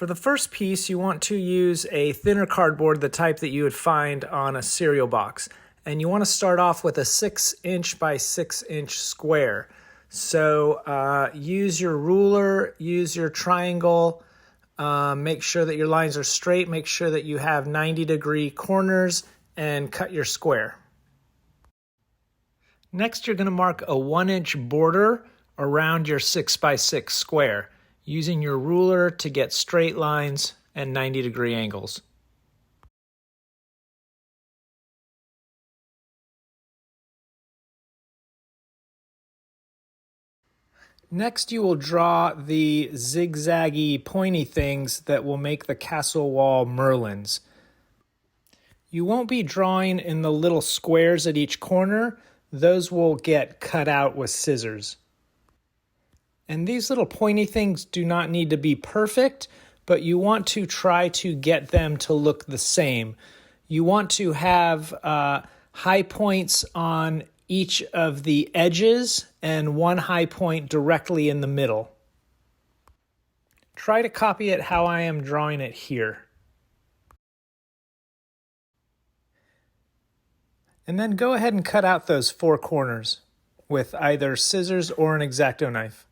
For the first piece, you want to use a thinner cardboard, the type that you would find on a cereal box. And you want to start off with a 6" by 6" square. So use your ruler, use your triangle, make sure that your lines are straight, make sure that you have 90-degree corners, and cut your square. Next, you're going to mark a 1" border around your 6" by 6 square, using your ruler to get straight lines and 90-degree angles. Next, you will draw the zigzaggy, pointy things that will make the castle wall merlins. You won't be drawing in the little squares at each corner. Those will get cut out with scissors. And these little pointy things do not need to be perfect, but you want to try to get them to look the same. You want to have high points on each of the edges and one high point directly in the middle. Try to copy it how I am drawing it here. And then go ahead and cut out those 4 corners with either scissors or an X-Acto knife.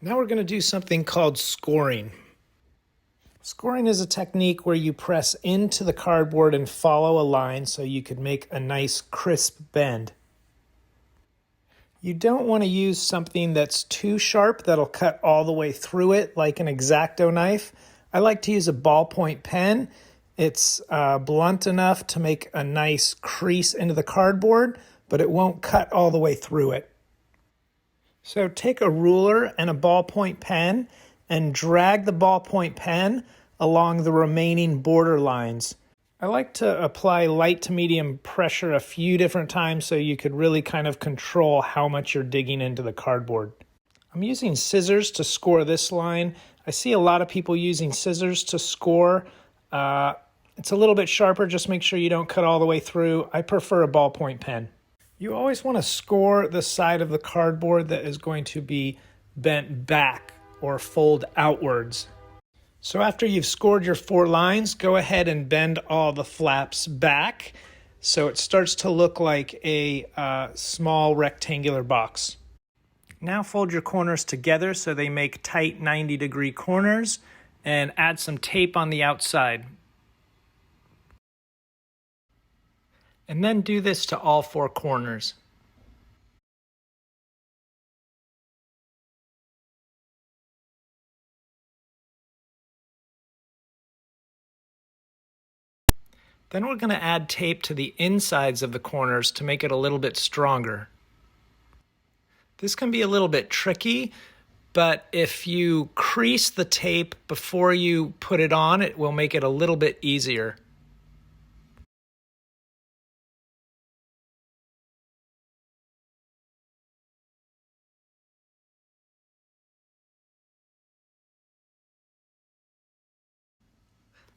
Now we're going to do something called scoring. Scoring is a technique where you press into the cardboard and follow a line so you could make a nice crisp bend. You don't want to use something that's too sharp that'll cut all the way through it like an X-Acto knife. I like to use a ballpoint pen. It's blunt enough to make a nice crease into the cardboard, but it won't cut all the way through it. So take a ruler and a ballpoint pen and drag the ballpoint pen along the remaining border lines. I like to apply light to medium pressure a few different times so you could really kind of control how much you're digging into the cardboard. I'm using scissors to score this line. I see a lot of people using scissors to score. It's a little bit sharper, just make sure you don't cut all the way through. I prefer a ballpoint pen. You always want to score the side of the cardboard that is going to be bent back or fold outwards. So after you've scored your 4 lines, go ahead and bend all the flaps back so it starts to look like a small rectangular box. Now fold your corners together so they make tight 90-degree corners and add some tape on the outside. And then do this to all 4 corners. Then we're going to add tape to the insides of the corners to make it a little bit stronger. This can be a little bit tricky, but if you crease the tape before you put it on, it will make it a little bit easier.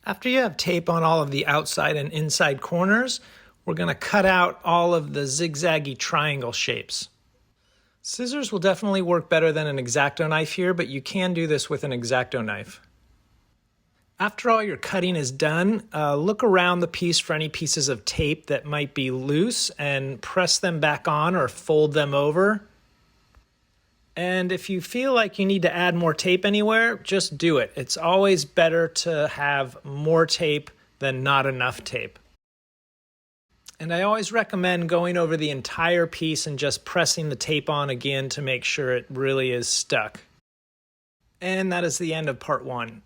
After you have tape on all of the outside and inside corners, we're going to cut out all of the zigzaggy triangle shapes. Scissors will definitely work better than an X-Acto knife here, but you can do this with an X-Acto knife. After all your cutting is done, look around the piece for any pieces of tape that might be loose and press them back on or fold them over. And if you feel like you need to add more tape anywhere, just do it. It's always better to have more tape than not enough tape. And I always recommend going over the entire piece and just pressing the tape on again to make sure it really is stuck. And that is the end of part 1.